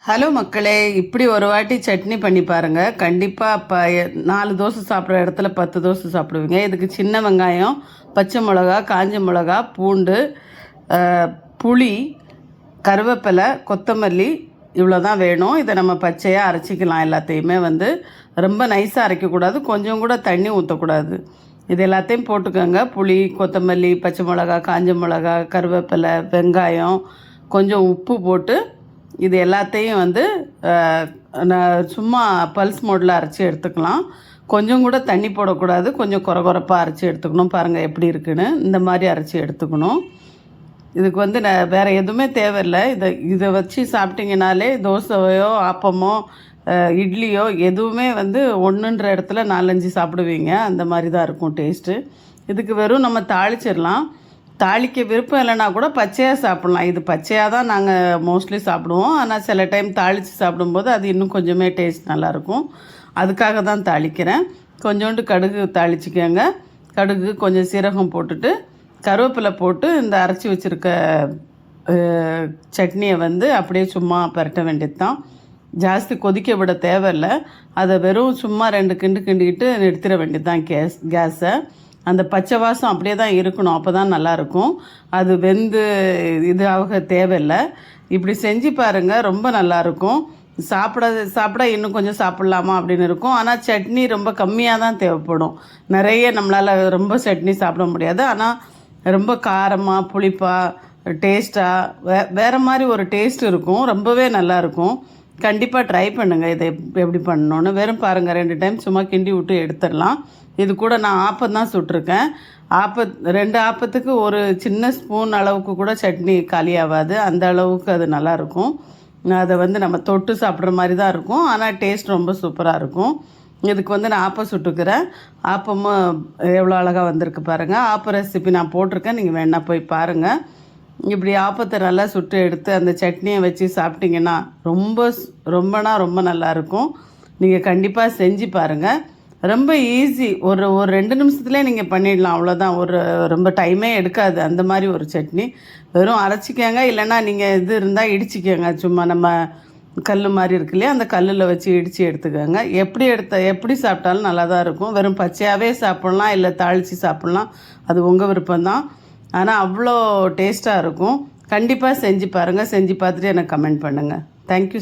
Hello மக்களே, இப்படி ஒரு வாட்டி சட்னி பண்ணி பாருங்கள். கண்டிப்பாக 4 தோசை சாப்பிட்ற இடத்துல 10 தோசை சாப்பிடுவீங்க. இதுக்கு சின்ன வெங்காயம், பச்சை மிளகா, காஞ்ச மிளகா, பூண்டு, புளி, கருவேப்பிலை, கொத்தமல்லி இவ்வளோ தான் வேணும். இதை நம்ம பச்சையாக அரைச்சிக்கலாம். எல்லாத்தையுமே ரொம்ப நைஸாக அரைக்கக்கூடாது, கொஞ்சம் கூட தண்ணி ஊற்றக்கூடாது. இது எல்லாத்தையும் போட்டுக்கோங்க. புளி, கொத்தமல்லி, பச்சை மிளகா, காஞ்ச மிளகா, கருவேப்பிலை, வெங்காயம், கொஞ்சம் உப்பு போட்டு இது எல்லாத்தையும் நான் சும்மா பல்ஸ் மோடில் அரைச்சி எடுத்துக்கலாம். கொஞ்சம் கூட தண்ணி போடக்கூடாது, கொஞ்சம் குறப்பாக அரைச்சி எடுத்துக்கணும். பாருங்கள் எப்படி இருக்குன்னு. இந்த மாதிரி அரைச்சி எடுத்துக்கணும். இதுக்கு நான் வேறு எதுவுமே தேவையில்லை. இதை வச்சு சாப்பிட்டிங்கனாலே தோசையோ ஆப்பமோ இட்லியோ எதுவுமே ஒன்றுன்ற இடத்துல 4-5 சாப்பிடுவீங்க. அந்த மாதிரி தான் இருக்கும் டேஸ்ட்டு. இதுக்கு வெறும் நம்ம தாளிச்சிடலாம். தாளிக்க விருப்பம் இல்லைனா கூட பச்சையாக சாப்பிட்லாம். இது பச்சையாக தான் நாங்கள் மோஸ்ட்லி சாப்பிடுவோம். ஆனால் சில டைம் தாளித்து சாப்பிடும்போது அது இன்னும் கொஞ்சமே டேஸ்ட் நல்லாயிருக்கும். அதுக்காக தான் தாளிக்கிறேன். கொஞ்சோண்டு கடுகு தாளிச்சிக்கோங்க. கடுகு, கொஞ்சம் சீரகம் போட்டுட்டு கருவேப்பிலை போட்டு இந்த அரைச்சி வச்சுருக்க சட்னியை அப்படியே சும்மா பரட்ட வேண்டியது தான். ஜாஸ்தி கொதிக்க விட தேவையில்லை. அதை வெறும் சும்மா 2 கிண்டிக்கிட்டு நிறுத்திட வேண்டியது தான் கேஸை. அந்த பச்சை வாசம் அப்படியே தான் இருக்கணும். அப்போ தான் நல்லாயிருக்கும். அது வெந்து இதாக தேவையில்லை. இப்படி செஞ்சு பாருங்கள், ரொம்ப நல்லாயிருக்கும். சாப்பிட இன்னும் கொஞ்சம் சாப்பிட்லாமா அப்படின்னு இருக்கும். ஆனால் சட்னி ரொம்ப கம்மியாக தான் தேவைப்படும். நிறைய நம்மளால் ரொம்ப சட்னி சாப்பிட முடியாது. ஆனால் ரொம்ப காரமாக, புளிப்பாக, டேஸ்ட்டாக வேறு மாதிரி ஒரு டேஸ்ட் இருக்கும். ரொம்பவே நல்லாயிருக்கும். கண்டிப்பாக ட்ரை பண்ணுங்கள். இதை எப்படி பண்ணணுன்னு. வெறும் பாருங்கள், 2 டைம் சும்மா கிண்டி விட்டு எடுத்துடலாம். இது கூட நான் ஆப்பம் தான் சுட்டிருக்கேன். 2 ஆப்பத்துக்கு ஒரு சின்ன ஸ்பூன் அளவுக்கு கூட சட்னி காலியாகாது. அந்த அளவுக்கு அது நல்லாயிருக்கும். அதை நம்ம தொட்டு சாப்பிட்ற மாதிரி தான் இருக்கும். ஆனால் டேஸ்ட் ரொம்ப சூப்பராக இருக்கும். இதுக்கு நான் ஆப்பம் சுட்டுக்கிறேன். ஆப்பமும் எவ்வளோ அழகாக வந்திருக்கு பாருங்கள். ஆப்பம் ரெசிபி நான் போட்டிருக்கேன், நீங்கள் வேணால் போய் பாருங்கள். இப்படி ஆப்பத்தை நல்லா சுட்டு எடுத்து அந்த சட்னியை வச்சு சாப்பிட்டிங்கன்னா ரொம்ப நல்லாயிருக்கும். நீங்கள் கண்டிப்பாக செஞ்சு பாருங்கள். ரொம்ப ஈஸி. ஒரு 2 நிமிஷத்துலேயே நீங்கள் பண்ணிடலாம். அவ்வளோதான். ரொம்ப டைமே எடுக்காது. அந்த மாதிரி ஒரு சட்னி. வெறும் அரைச்சிக்கோங்க. இல்லைன்னா நீங்கள் இது இருந்தால் இடிச்சிக்கோங்க. சும்மா நம்ம கல் மாதிரி இருக்கு இல்லையா, அந்த கல்லில் வச்சு இடித்து எடுத்துக்கோங்க. எப்படி சாப்பிட்டாலும் நல்லா தான் இருக்கும். வெறும் பச்சையாகவே சாப்பிட்லாம், இல்லை தாளித்து சாப்பிட்லாம். அது உங்கள் விருப்பம்தான். ஆனால் அவ்வளோ டேஸ்ட்டாக இருக்கும். கண்டிப்பாக செஞ்சு பாருங்கள். செஞ்சு பார்த்துட்டு எனக்கு கமெண்ட் பண்ணுங்கள். தேங்க்யூ.